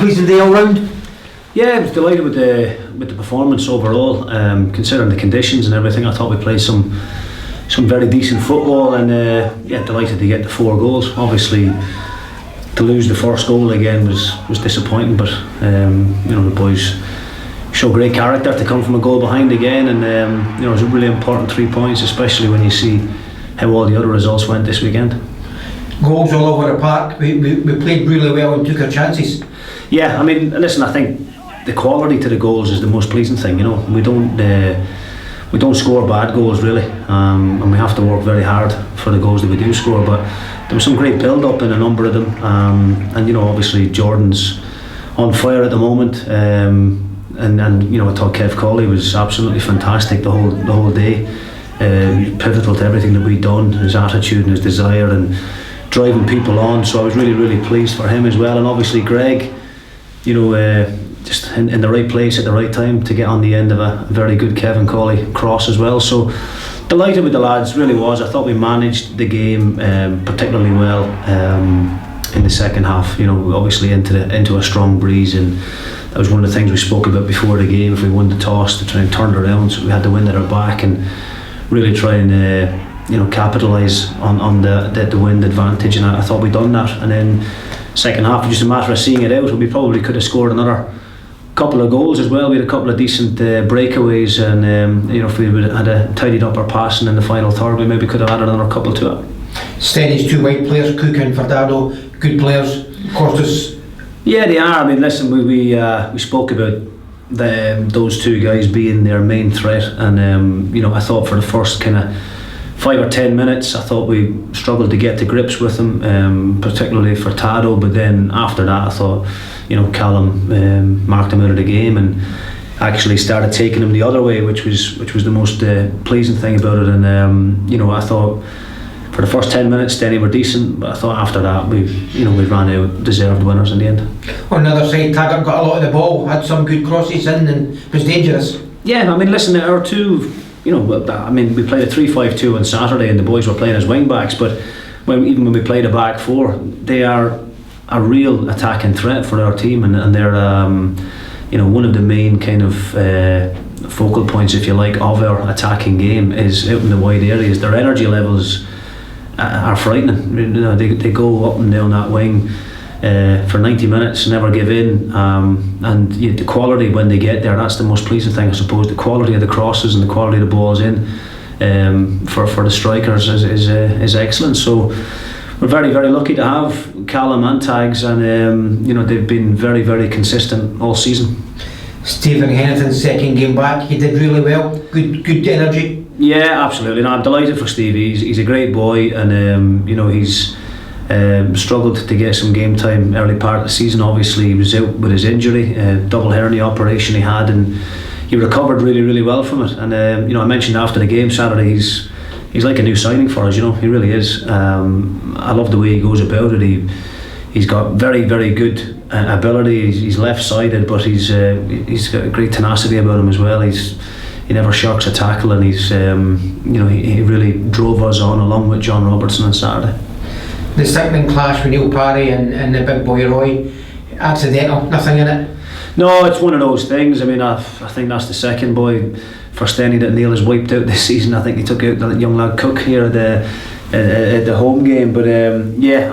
pleasing day all round? Yeah, I was delighted with the performance overall. Considering the conditions and everything, I thought we played some very decent football, and delighted to get the 4 goals. Obviously, to lose the first goal again was disappointing, but the boys show great character to come from a goal behind again, and it was a really important 3 points, especially when you see how all the other results went this weekend. Goals all over the park. We played really well and took our chances. Yeah, I mean, listen, I think the quality to the goals is the most pleasing thing. We don't score bad goals really, and we have to work very hard for the goals that we do score. But there was some great build-up in a number of them, and obviously Jordan's on fire at the moment, and I thought Kev Colley was absolutely fantastic the whole day. Pivotal to everything that we'd done, his attitude and his desire and driving people on. So I was really, really pleased for him as well. And obviously Greg, just in the right place at the right time to get on the end of a very good Kevin Colley cross as well. So delighted with the lads, really was. I thought we managed the game particularly well in the second half. Obviously into a strong breeze, and that was one of the things we spoke about before the game. If we won the toss, to try and turn it around, so we had the wind at our back and really try and capitalise on the wind advantage, and I thought we'd done that. And then second half, just a matter of seeing it out. We probably could have scored another couple of goals as well. We had a couple of decent breakaways, and if we had tidied up our passing in the final third, we maybe could have added another couple to it. Stenny's 2 white players, Cook and Ferdado, good players. Costas. Yeah, they are. I mean, listen, we spoke about those 2 guys being their main threat, and I thought for the first kind of 5 or 10 minutes, I thought we struggled to get to grips with them, particularly for Tado. But then after that, I thought, Callum marked him out of the game and actually started taking him the other way, which was the most pleasing thing about it. And I thought for the first 10 minutes, Denny were decent, but I thought after that we ran out deserved winners in the end. On the other side, Taggart got a lot of the ball, had some good crosses in, and was dangerous. Yeah, I mean, listen, our 2. We played a 3-5-2 on Saturday, and the boys were playing as wing backs. But even when we played a back 4, they are a real attacking threat for our team, and they're one of the main kind of focal points, if you like, of our attacking game is out in the wide areas. Their energy levels are frightening. They go up and down that wing for 90 minutes, never give in, and the quality when they get there, that's the most pleasing thing, I suppose. The quality of the crosses and the quality of the balls in for the strikers is excellent. So we're very, very lucky to have Callum and Tags, and they've been very, very consistent all season. Stephen Hennington's second game back, he did really well. Good energy. Yeah, absolutely. I'm delighted for Stevie. He's a great boy, and he's struggled to get some game time early part of the season. Obviously he was out with his injury, double hernia operation he had, and he recovered really, really well from it. And I mentioned after the game Saturday, he's like a new signing for us. He really is. I love the way he goes about it. He's got very, very good ability. He's left-sided, but he's got a great tenacity about him as well. He never shirks a tackle, and he really drove us on along with John Robertson on Saturday. The sickening clash with Neil Parry and the big boy Roy, accidental, nothing in it? No, it's one of those things. I mean, I think that's the second boy for Stenny that Neil has wiped out this season. I think he took out the young lad Cook here at the home game. But I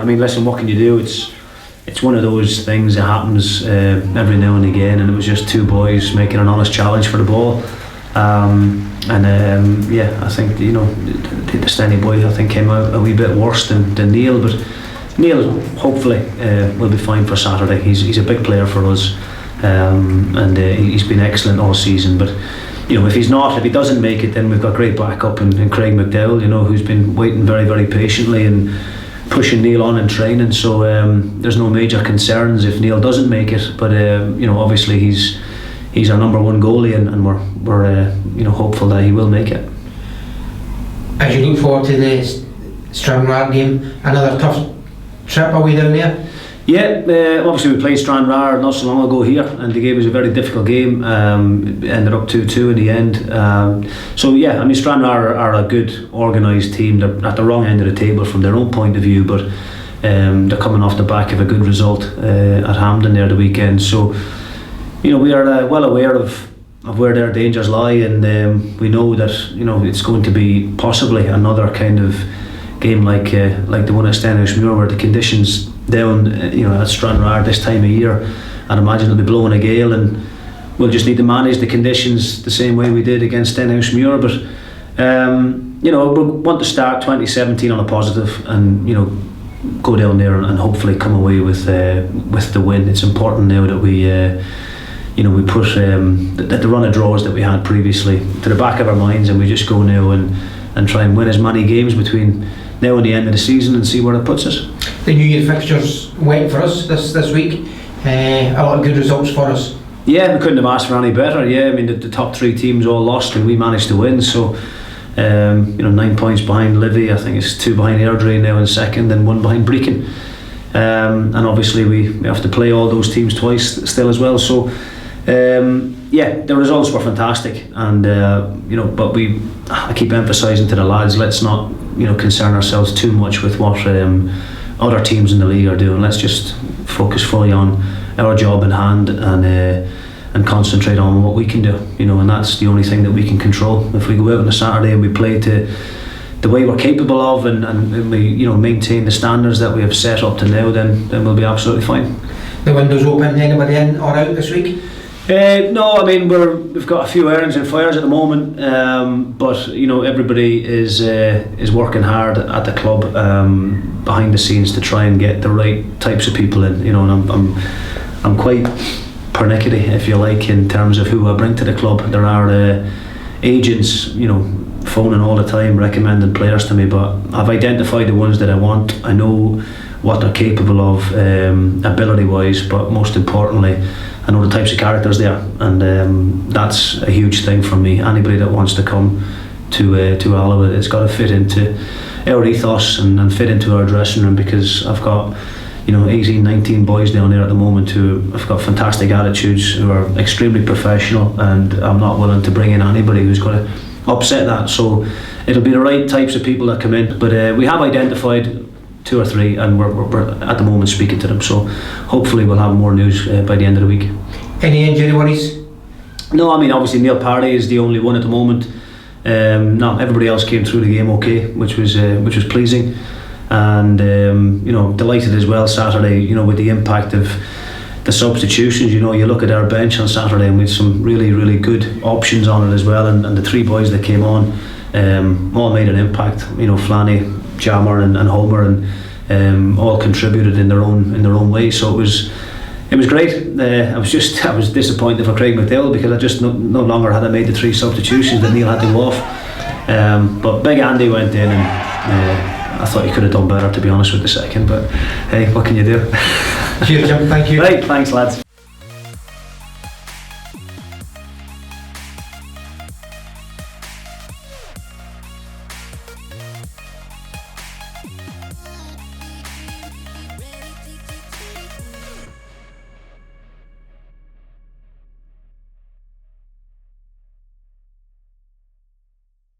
mean, listen, what can you do? It's one of those things that happens every now and again, and it was just 2 boys making an honest challenge for the ball. I think the Stenny boy came out a wee bit worse than Neil, but Neil hopefully will be fine for Saturday. He's a big player for us, and he's been excellent all season. But if he doesn't make it, then we've got great backup in Craig McDowell, who's been waiting very, very patiently and pushing Neil on in training. So there's no major concerns if Neil doesn't make it. But obviously he's our number 1 goalie, and we're hopeful that he will make it. As you look forward to the Stranraer game, another tough trip, are we down there? Yeah, obviously we played Stranraer not so long ago here, and they gave us a very difficult game. Ended up 2-2 in the end. Stranraer are a good organised team. They're at the wrong end of the table from their own point of view, but They're coming off the back of a good result at Hampden there the weekend. So, we are well aware of where their dangers lie, and we know that it's going to be possibly another kind of game like the one at Stenhousemuir, where the conditions down at Stranraer this time of year, I'd imagine it'll be blowing a gale, and we'll just need to manage the conditions the same way we did against Stenhousemuir. But we want to start 2017 on a positive, and go down there and hopefully come away with the win. It's important now that we we put the run of draws that we had previously to the back of our minds, and we just go now and try and win as many games between now and the end of the season and see where it puts us. The New Year fixtures went for us this week. A lot of good results for us. Yeah, we couldn't have asked for any better. Yeah, I mean the top 3 teams all lost and we managed to win. So 9 points behind Livy. I think it's 2 behind Airdrie now in second, and 1 behind Brecon. And obviously we have to play all those teams twice still as well. So the results were fantastic, and but I keep emphasising to the lads, let's not concern ourselves too much with what other teams in the league are doing. Let's just focus fully on our job in hand and concentrate on what we can do, and that's the only thing that we can control. If we go out on a Saturday and we play to the way we're capable of, and we maintain the standards that we have set up to now, then we'll be absolutely fine. The window's open. Anybody in or out this week? No, I mean we've got a few irons and fires at the moment, but everybody is working hard at the club behind the scenes to try and get the right types of people in. And I'm quite pernickety, if you like, in terms of who I bring to the club. There are agents, phoning all the time recommending players to me, but I've identified the ones that I want. I know what they're capable of ability wise, but most importantly I know the types of characters they are, and that's a huge thing for me. Anybody that wants to come to Alloa, it's got to fit into our ethos and fit into our dressing room, because I've got 18, 19 boys down there at the moment who have got fantastic attitudes, who are extremely professional, and I'm not willing to bring in anybody who's going to upset that. So it'll be the right types of people that come in, but we have identified 2 or 3, and we're at the moment speaking to them, so hopefully we'll have more news by the end of the week. Any injury worries? No, I mean obviously Neil Parry is the only one at the moment. No, everybody else came through the game okay, which was pleasing, and delighted as well Saturday, with the impact of the substitutions. You look at our bench on Saturday, and we had some really, really good options on it as well, and the 3 boys that came on all made an impact. Flanny, Jammer and Homer, and all contributed in their own way. So it was great. I was disappointed for Craig McDowell, because I just no longer had I made the 3 substitutions that Neil had to go off. But Big Andy went in, and I thought he could have done better, to be honest, with the second. But hey, what can you do? Cheers, Jim. Thank you. Right, thanks lads.